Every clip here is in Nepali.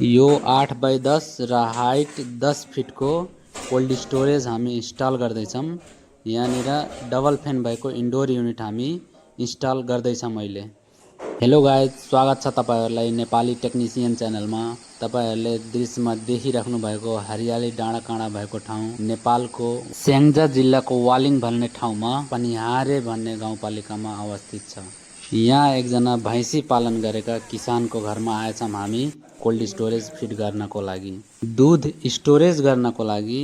यो 8 बाई 10 र हाइट 10 फिटको कोल्ड स्टोरेज हामी इन्स्टल गर्दैछौँ। यहाँनिर डबल फ्यान भएको इन्डोर युनिट हामी इन्स्टल गर्दैछौँ अहिले। हेलो गाइज, स्वागत छ तपाईहरुलाई नेपाली टेक्निसियन च्यानलमा। तपाईहरुले दृश्यमा देखिराख्नु भएको हरियाली डाँडाकाँडा भएको ठाउँ नेपालको स्याङ्जा जिल्लाको वालिङ भन्ने ठाउँमा पनिहारे भन्ने गाउँपालिकामा अवस्थित छ। यहाँ एकजना भैँसी पालन गरेका किसानको घरमा आएछौँ हामी कोल्ड स्टोरेज फिट गर्नको लागि। दूध स्टोरेज गर्नको लागि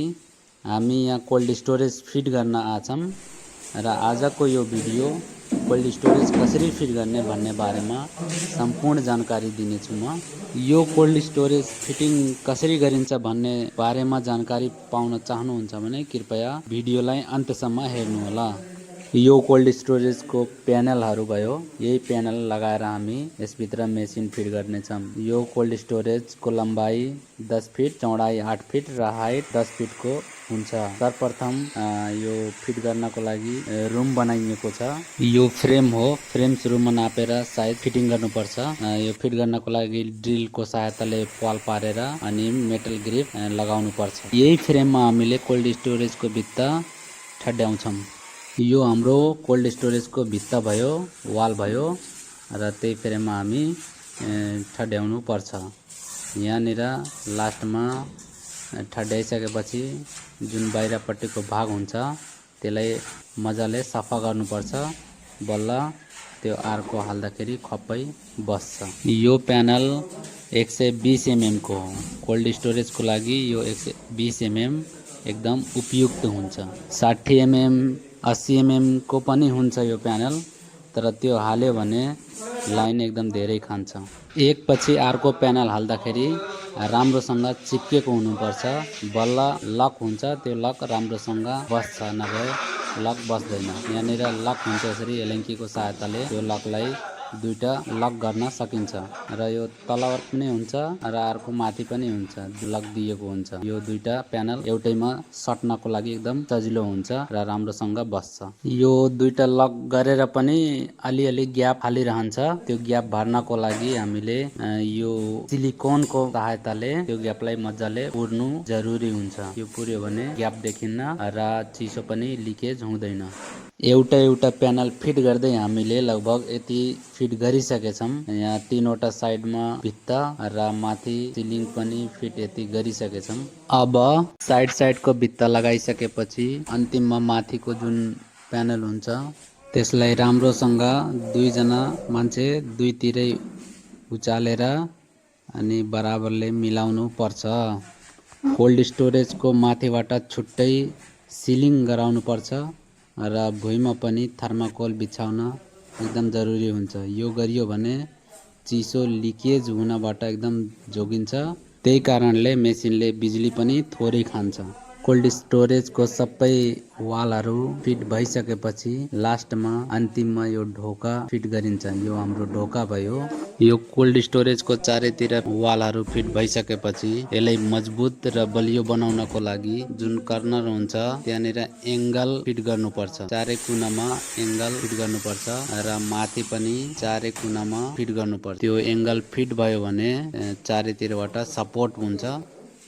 हामी यहाँ कोल्ड स्टोरेज फिट गर्न आछौँ र आजको यो भिडियो कोल्ड स्टोरेज कसरी फिट गर्ने भन्ने बारेमा सम्पूर्ण जानकारी दिनेछु म। यो कोल्ड स्टोरेज फिटिङ कसरी गरिन्छ भन्ने बारेमा जानकारी पाउन चाहनुहुन्छ भने कृपया भिडियोलाई अन्त्यसम्म हेर्नुहोला। यो कोल्ड स्टोरेजको प्यानलहरू भयो, यही प्यानल लगाएर हामी यसभित्र मेसिन फिट गर्नेछौँ। यो कोल्ड स्टोरेजको लम्बाइ 10 फिट, चौडाइ 8 फिट र हाइट 10 फिटको हुन्छ। सर्वप्रथम यो फिट गर्नको लागि रुम बनाइएको छ। यो फ्रेम हो, फ्रेम सुरुमा नापेर साइज फिटिङ गर्नुपर्छ। यो फिट गर्नको लागि ड्रिलको सहायताले पाल पारेर अनि मेटल ग्रिप लगाउनु पर्छ। यही फ्रेममा हामीले कोल्ड स्टोरेजको भित्ता ठड्याउँछौँ। यो हाम्रो कोल्ड स्टोरेजको भित्ता भयो, वाल भयो र त्यही फ्रेममा हामी ठड्याउनु पर्छ। यहाँनिर लास्टमा ठड्याइसकेपछि जुन बाहिरपट्टिको भाग हुन्छ त्यसलाई मजाले सफा गर्नुपर्छ, बल्ल त्यो आर्को हाल्दाखेरि खप्पै बस्छ। यो प्यानल 120 mm को हो। कोल्ड स्टोरेजको लागि यो 120 mm एकदम उपयुक्त हुन्छ। 60 mm 80 mm को पनि हुन्छ यो प्यानल, तर त्यो हाल्यो भने लाइन एकदम धेरै खान्छ। एक पछि अर्को प्यानल हाल्दाखेरि राम्रोसँग चिप्केको हुनुपर्छ, बल्ल लक हुन्छ, त्यो लक राम्रोसँग बस्छ, नभए लक बस्दैन। यहाँनिर लक हुन्छ, यसरी एलेङ्कीको सहायताले त्यो लकलाई दुईटा लक गर्न सकिन्छ र यो तलबाट पनि हुन्छ र अर्को माथि पनि हुन्छ, लक दिएको हुन्छ। यो दुईटा प्यानल एउटैमा सट्नको लागि एकदम सजिलो हुन्छ र राम्रोसँग बस्छ। यो दुईटा लक गरेर पनि अलिअलि ग्याप हालिरहन्छ, त्यो ग्याप भर्नको लागि हामीले यो सिलिकोनको सहायताले त्यो ग्यापलाई मजाले पुर्नु जरुरी हुन्छ। यो पुर्यो भने ग्याप देखिन्न र चिसो पनि लिकेज हुँदैन। एउटा प्यानल फिट गर्दै हामीले लगभग यति फिट गरिसकेछौँ। यहाँ 3वटा साइडमा भित्ता र माथि सिलिङ पनि फिट यति गरिसकेछौँ। अब साइडको भित्ता लगाइसकेपछि अन्तिममा माथिको जुन प्यानल हुन्छ त्यसलाई राम्रोसँग दुईजना मान्छे दुईतिरै उचालेर अनि बराबरले मिलाउनु पर्छ। कोल्ड स्टोरेजको माथिबाट छुट्टै सिलिङ गराउनु पर्छ र भुइँमा पनि थर्माकोल बिछाउन एकदम जरुरी हुन्छ। यो गरियो भने चिसो लिकेज हुनबाट एकदम जोगिन्छ। त्यही कारणले मेसिनले बिजुली पनि थोरै खान्छ। कोल्ड स्टोरेजको सबै वालहरू फिट भइसकेपछि लास्टमा अन्तिममा यो ढोका फिट गरिन्छ। यो हाम्रो ढोका भयो। यो कोल्ड स्टोरेजको चारैतिर वालहरू फिट भइसकेपछि यसलाई मजबुत र बलियो बनाउनको लागि जुन कर्नर हुन्छ त्यहाँनिर एङ्गल फिट गर्नुपर्छ। चारै कुनामा एङ्गल फिट गर्नुपर्छ र माथि पनि चारै कुनामा फिट गर्नुपर्छ। त्यो एङ्गल फिट भयो भने चारैतिरबाट सपोर्ट हुन्छ,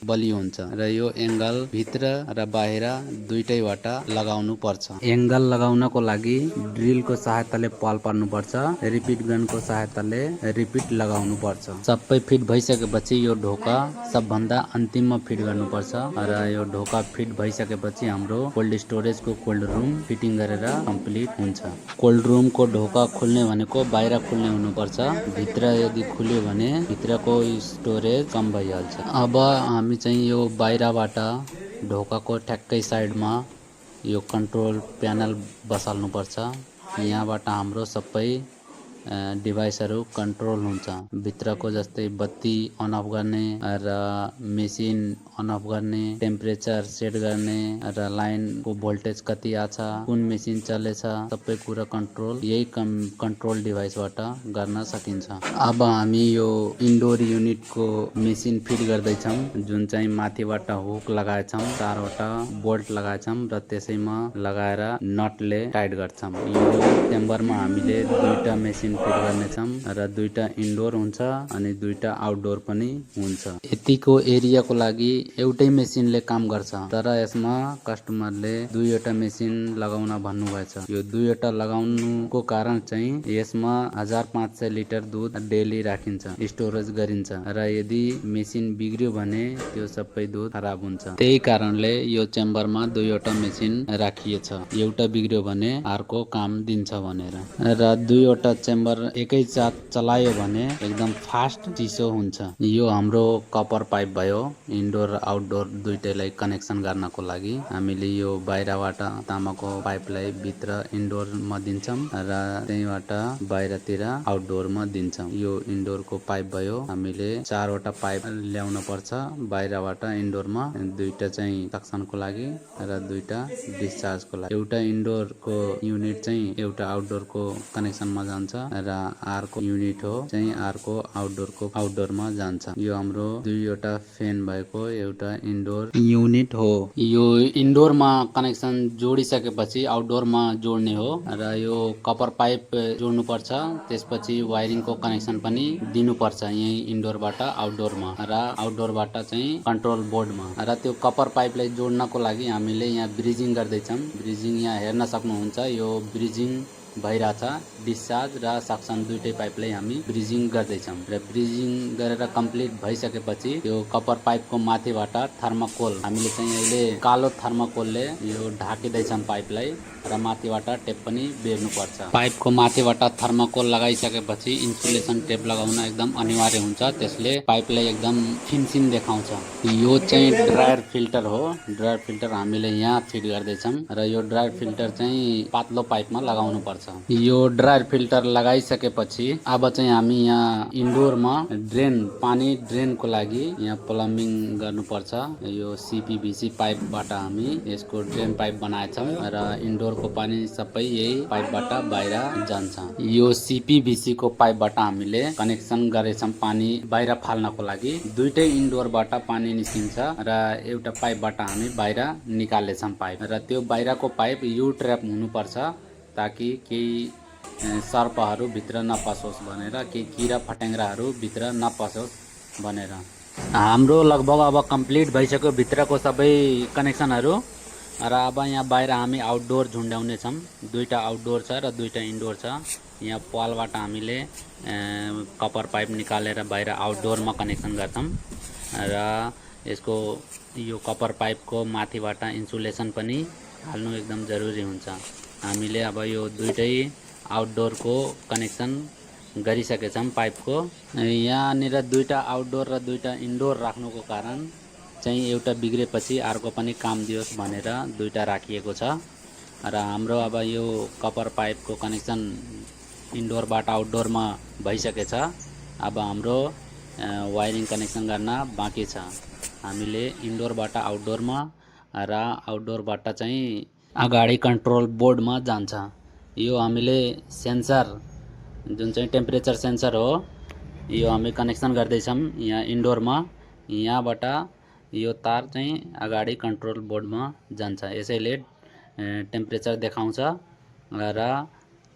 बलियो हुन्छ र यो एङ्गल भित्र र बाहिर दुईटैबाट लगाउनु पर्छ। एङ्गल लगाउनको लागि ड्रिलको सहायताले पाल पार्नुपर्छ, रिपिट गनको सहायताले रिपिट लगाउनु पर्छ। सबै फिट भइसकेपछि यो ढोका सबभन्दा अन्तिममा फिट गर्नुपर्छ र यो ढोका फिट भइसकेपछि हाम्रो कोल्ड स्टोरेजको कोल्ड रुम फिटिङ गरेर कम्प्लिट हुन्छ। कोल्ड रुमको ढोका खुल्ने भनेको बाहिर खुल्ने हुनुपर्छ, भित्र यदि खुल्यो भने भित्रको स्टोरेज कम भइहाल्छ। अब हामी चाहिँ यो बाहिरबाट ढोकाको ठ्याक्कै साइडमा यो कन्ट्रोल प्यानल बसाल्नुपर्छ। यहाँबाट हाम्रो सबै डिभाइसहरू कन्ट्रोल हुन्छ। भित्रको जस्तै बत्ती अन अफ गर्ने र मेसिन अन अफ गर्ने, टेम्परेचर सेट गर्ने र लाइनको भोल्टेज कति आछ, कुन मेसिन चलेछ, सबै कुरा कन्ट्रोल यही कन्ट्रोल डिभाइसबाट गर्न सकिन्छ। अब हामी यो इन्डोर युनिटको मेसिन फिट गर्दैछौँ, जुन चाहिँ माथिबाट हुक लगाएछौँ, 4वटा बोल्ट लगाएछौँ र त्यसैमा लगाएर नटले टाइट गर्छौँ। यो चेम्बरमा हामीले दुईटा मेसिन मेसिन फिट गर्नेछौँ र दुईटा इन्डोर हुन्छ अनि दुईटा आउटडोर पनि हुन्छ। यतिको एरियाको लागि एउटै मेसिनले काम गर्छ, तर यसमा कस्टमरले दुईवटा मेसिन लगाउन भन्नुभएछ। यो दुईवटा लगाउनुको कारण चाहिँ यसमा 1500 लिटर दुध डेली राखिन्छ, स्टोरेज गरिन्छ र यदि मेसिन बिग्रियो भने त्यो सबै दुध खराब हुन्छ। त्यही कारणले यो चेम्बरमा दुईवटा मेसिन राखिएछ, एउटा बिग्रियो भने अर्को काम दिन्छ भनेर। र दुईवटा चेम्बर एकैसाथ चलायो भने एकदम फास्ट चिसो हुन्छ। यो हाम्रो कपर पाइप भयो, इन्डोर र आउटडोर दुईटैलाई कनेक्सन गर्नको लागि हामीले यो बाहिरबाट तामाको पाइपलाई भित्र इन्डोरमा दिन्छौँ र त्यहीबाट बाहिरतिर आउटडोरमा दिन्छौँ। यो इन्डोरको पाइप भयो, हामीले 4वटा पाइप ल्याउन पर्छ बाहिरबाट इन्डोरमा, दुईटा चाहिँ सक्सनको लागि र दुईटा डिस्चार्जको लागि। एउटा इन्डोरको युनिट चाहिँ एउटा आउटडोरको कनेक्सनमा जान्छ र अर्को युनिट हो चाहिँ अर्को आउटडोरमा जान्छ। यो हाम्रो दुईवटा फ्यान भएको एउटा इन्डोर युनिट हो। यो इन्डोरमा कनेक्सन जोडिसकेपछि आउटडोरमा जोड्ने हो र यो कपर पाइप जोड्नुपर्छ, त्यसपछि वायरिङको कनेक्सन पनि दिनुपर्छ यही इन्डोरबाट आउटडोरमा र आउटडोरबाट चाहिँ कन्ट्रोल बोर्डमा। र त्यो कपर पाइपलाई जोड्नको लागि हामीले यहाँ ब्रिजिङ गर्दैछौँ। ब्रिजिङ यहाँ हेर्न सक्नुहुन्छ, यो ब्रिजिङ भइरहेछ। डिस्चार्ज र सक्सन दुईटै पाइपलाई हामी ब्रिजिङ गर्दैछौँ र ब्रिजिङ गरेर कम्प्लिट भइसकेपछि यो कपर पाइपको माथिबाट थर्माकोल हामीले चाहिँ अहिले कालो थर्माकोलले यो ढाकिँदैछौँ पाइपलाई र माथिबाट टेप पनि बेर्नुपर्छ। पाइपको माथिबाट थर्माकोल लगाइसकेपछि इन्सुलेसन टेप लगाउन एकदम अनिवार्य हुन्छ, त्यसले पाइपलाई एकदम फिनिसिङ देखाउँछ। यो चाहिँ ड्रायर फिल्टर हो। ड्रायर फिल्टर हामीले यहाँ फिट गर्दैछौँ र यो ड्रायर फिल्टर चाहिँ पातलो पाइपमा लगाउनु पर्छ। यो ड्रायर फिल्टर लगाइसकेपछि अब चाहिँ हामी यहाँ इन्डोरमा पानी ड्रेनको लागि यहाँ प्लम्बिङ गर्नुपर्छ। यो CPVC पाइपबाट हामी यसको ड्रेन पाइप बनाएछौँ र इन्डोरको पानी सबै यही पाइपबाट बाहिर जान्छ। यो CPVC को पाइपबाट हामीले कनेक्सन गरेछौँ पानी बाहिर फाल्नको लागि। दुईटै इन्डोरबाट पानी निस्किन्छ र एउटा पाइपबाट हामी बाहिर निकालेछौँ पाइप र त्यो बाहिरको पाइप यु ट्र्याप हुनुपर्छ ताकि केही सर्पहरू भित्र नपसोस् भनेर, केही किरा फट्याङ्ग्राहरू भित्र नपसोस् भनेर। हाम्रो लगभग अब कम्प्लिट भइसक्यो भित्रको सबै कनेक्सनहरू र अब यहाँ बाहिर हामी आउटडोर झुन्ड्याउने छौँ। दुईटा आउटडोर छ र दुईटा इन्डोर छ। यहाँ पालबाट हामीले कपर पाइप निकालेर बाहिर आउटडोरमा कनेक्सन गर्छौँ र यसको यो कपर पाइपको माथिबाट इन्सुलेसन पनि हाल्नु एकदम जरुरी हुन्छ। हामीले अब यो दुईटै आउटडोरको कनेक्सन गरिसकेछौँ पाइपको। यहाँनिर दुईटा आउटडोर र दुईटा इन्डोर राख्नुको कारण चाहिँ एउटा बिग्रेपछि अर्को पनि काम दियोस् भनेर दुईटा राखिएको छ र हाम्रो अब यो कपर पाइपको कनेक्सन इन्डोरबाट आउटडोरमा भइसकेछ। अब हाम्रो वायरिङ कनेक्सन गर्न बाँकी छ। हामीले इन्डोरबाट आउटडोरमा र आउटडोरबाट चाहिँ अगाडि कन्ट्रोल बोर्डमा जान्छ। यो हामीले सेन्सर जुन चाहिँ टेम्परेचर सेन्सर हो, यो हामी कनेक्सन गर्दैछौँ यहाँ इन्डोरमा। यहाँबाट यो तार चाहिँ अगाडि कन्ट्रोल बोर्डमा जान्छ, यसैले टेम्परेचर देखाउँछ र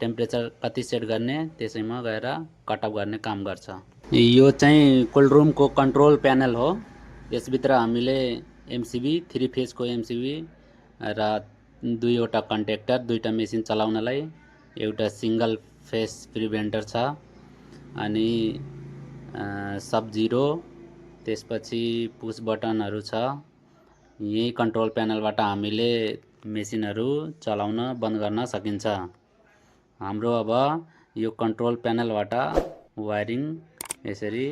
टेम्परेचर कति सेट गर्ने त्यसैमा गएर कटअप गर्ने काम गर्छ। यो चाहिँ कोल्ड रुमको कन्ट्रोल प्यानल हो। यसभित्र हामीले MCB 3 फेजको MCB र दुईवटा कन्ट्याक्टर, दुईटा मेसिन चलाउनलाई एउटा सिंगल फेस प्रिभेन्टर छ अनि सब जिरो, त्यसपछि पुश बटनहरू छ। यही कन्ट्रोल प्यानलबाट हामीले मेसिनहरू चलाउन बन्द गर्न सकिन्छ। हाम्रो अब यो कन्ट्रोल प्यानलबाट वायरिङ यसरी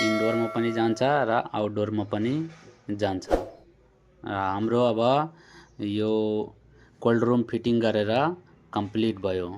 इन्डोरमा पनि जान्छ र आउटडोरमा पनि जान्छ। हाम्रो अब यो कोल्ड रुम फिटिङ गरेर कम्प्लिट भयो।